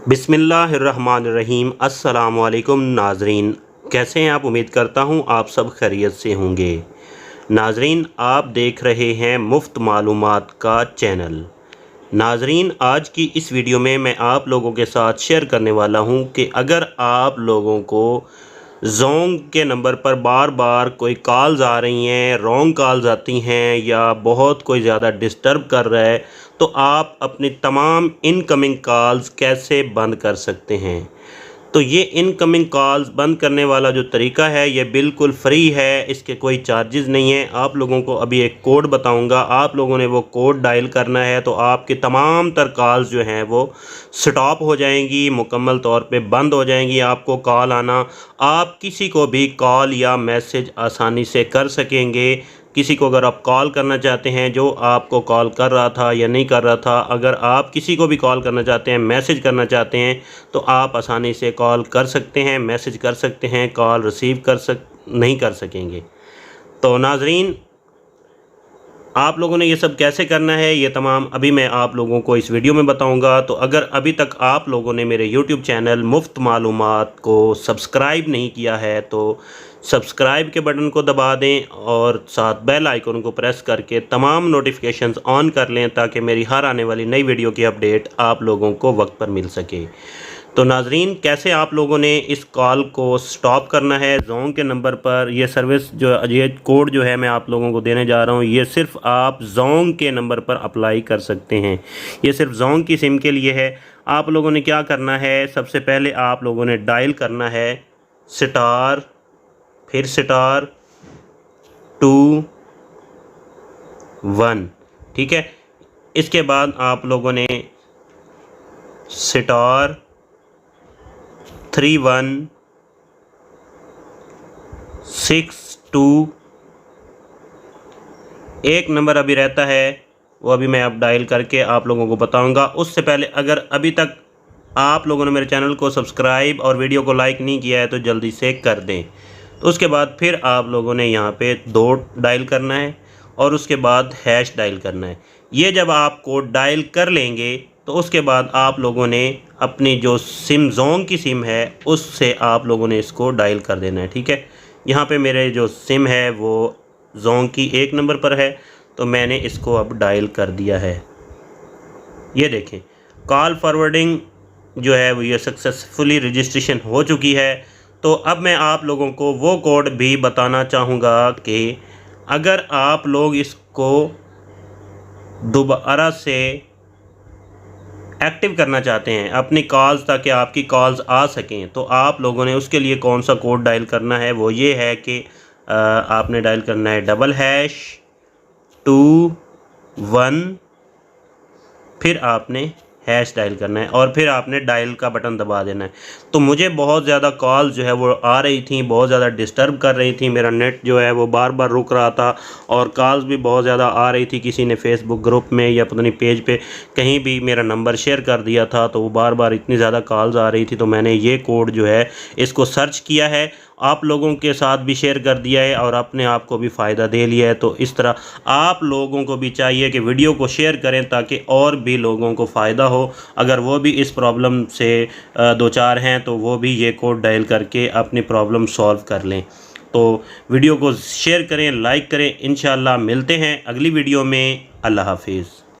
बिस्मिल्लाहिर्रहमानिर्रहीम। अस्सलामुअलैकुम नाजरीन, कैसे हैं आप? उम्मीद करता हूँ आप सब खैरियत से होंगे। नाजरीन, आप देख रहे हैं मुफ्त मालूमात का चैनल। नाजरीन, आज की इस वीडियो में मैं आप लोगों के साथ शेयर करने वाला हूँ कि अगर आप लोगों को जोंग के नंबर पर बार बार कोई कॉल्स आ रही हैं, रॉन्ग कॉल्स आती हैं या बहुत कोई ज़्यादा डिस्टर्ब कर रहा है, तो आप अपनी तमाम इनकमिंग कॉल्स कैसे बंद कर सकते हैं। तो ये इनकमिंग कॉल्स बंद करने वाला जो तरीका है ये बिल्कुल फ्री है, इसके कोई चार्जेस नहीं है। आप लोगों को अभी एक कोड बताऊंगा, आप लोगों ने वो कोड डायल करना है तो आपकी तमाम तर कॉल्स जो हैं वो स्टॉप हो जाएंगी, मुकम्मल तौर पे बंद हो जाएंगी। आपको कॉल आना, आप किसी को भी कॉल या मैसेज आसानी से कर सकेंगे। किसी को अगर आप कॉल करना चाहते हैं, जो आपको कॉल कर रहा था या नहीं कर रहा था, अगर आप किसी को भी कॉल करना चाहते हैं, मैसेज करना चाहते हैं, तो आप आसानी से कॉल कर सकते हैं, मैसेज कर सकते हैं, कॉल रिसीव नहीं कर सकेंगे। तो नाजरीन, आप लोगों ने ये सब कैसे करना है ये तमाम अभी मैं आप लोगों को इस वीडियो में बताऊंगा। तो अगर अभी तक आप लोगों ने मेरे YouTube चैनल मुफ्त मालूमात को सब्सक्राइब नहीं किया है तो सब्सक्राइब के बटन को दबा दें और साथ बेल आइकन को प्रेस करके तमाम नोटिफिकेशंस ऑन कर लें ताकि मेरी हर आने वाली नई वीडियो की अपडेट आप लोगों को वक्त पर मिल सके। तो नाजरीन, कैसे आप लोगों ने इस कॉल को स्टॉप करना है जोंग के नंबर पर, ये सर्विस जो ये कोड जो है मैं आप लोगों को देने जा रहा हूँ, ये सिर्फ आप जोंग के नंबर पर अप्लाई कर सकते हैं। ये सिर्फ जोंग की सिम के लिए है। आप लोगों ने क्या करना है, सबसे पहले आप लोगों ने डायल करना है स्टार, फिर स्टार 2 1, ठीक है। इसके बाद आप लोगों ने स्टार 3 1 6 2, एक नंबर अभी रहता है, वो अभी मैं अब डायल करके आप लोगों को बताऊंगा। उससे पहले अगर अभी तक आप लोगों ने मेरे चैनल को सब्सक्राइब और वीडियो को लाइक नहीं किया है तो जल्दी से कर दें। तो उसके बाद फिर आप लोगों ने यहाँ पे 2 डायल करना है और उसके बाद हैश डायल करना है। ये जब आप कोड डायल कर लेंगे तो उसके बाद आप लोगों ने अपनी जो सिम जोंग की सिम है उससे आप लोगों ने इसको डायल कर देना है, ठीक है। यहाँ पे मेरे जो सिम है वो जोंग की 1 नंबर पर है, तो मैंने इसको अब डायल कर दिया है। ये देखें, कॉल फॉरवर्डिंग जो है वो ये सक्सेसफुली रजिस्ट्रेशन हो चुकी है। तो अब मैं आप लोगों को वो कोड भी बताना चाहूँगा कि अगर आप लोग इसको दोबारा से एक्टिव करना चाहते हैं अपनी कॉल्स, ताकि आपकी कॉल्स आ सकें, तो आप लोगों ने उसके लिए कौन सा कोड डायल करना है, वो ये है कि आपने डायल करना है ##2 1, फिर आपने हैश डायल करना है और फिर आपने डायल का बटन दबा देना है। तो मुझे बहुत ज़्यादा कॉल जो है वो आ रही थी, बहुत ज़्यादा डिस्टर्ब कर रही थी, मेरा नेट जो है वो बार बार रुक रहा था और कॉल्स भी बहुत ज़्यादा आ रही थी। किसी ने फेसबुक ग्रुप में या पता नहीं पेज पे कहीं भी मेरा नंबर शेयर कर दिया था, तो वो बार बार इतनी ज़्यादा कॉल्स आ रही थी। तो मैंने ये कोड जो है इसको सर्च किया है, आप लोगों के साथ भी शेयर कर दिया है और अपने आप को भी फ़ायदा दे लिया है। तो इस तरह आप लोगों को भी चाहिए कि वीडियो को शेयर करें ताकि और भी लोगों को फ़ायदा हो। अगर वो भी इस प्रॉब्लम से दो चार हैं तो वो भी ये कोड डायल करके अपनी प्रॉब्लम सॉल्व कर लें। तो वीडियो को शेयर करें, लाइक करें। इंशाअल्लाह मिलते हैं अगली वीडियो में। अल्लाह हाफिज़।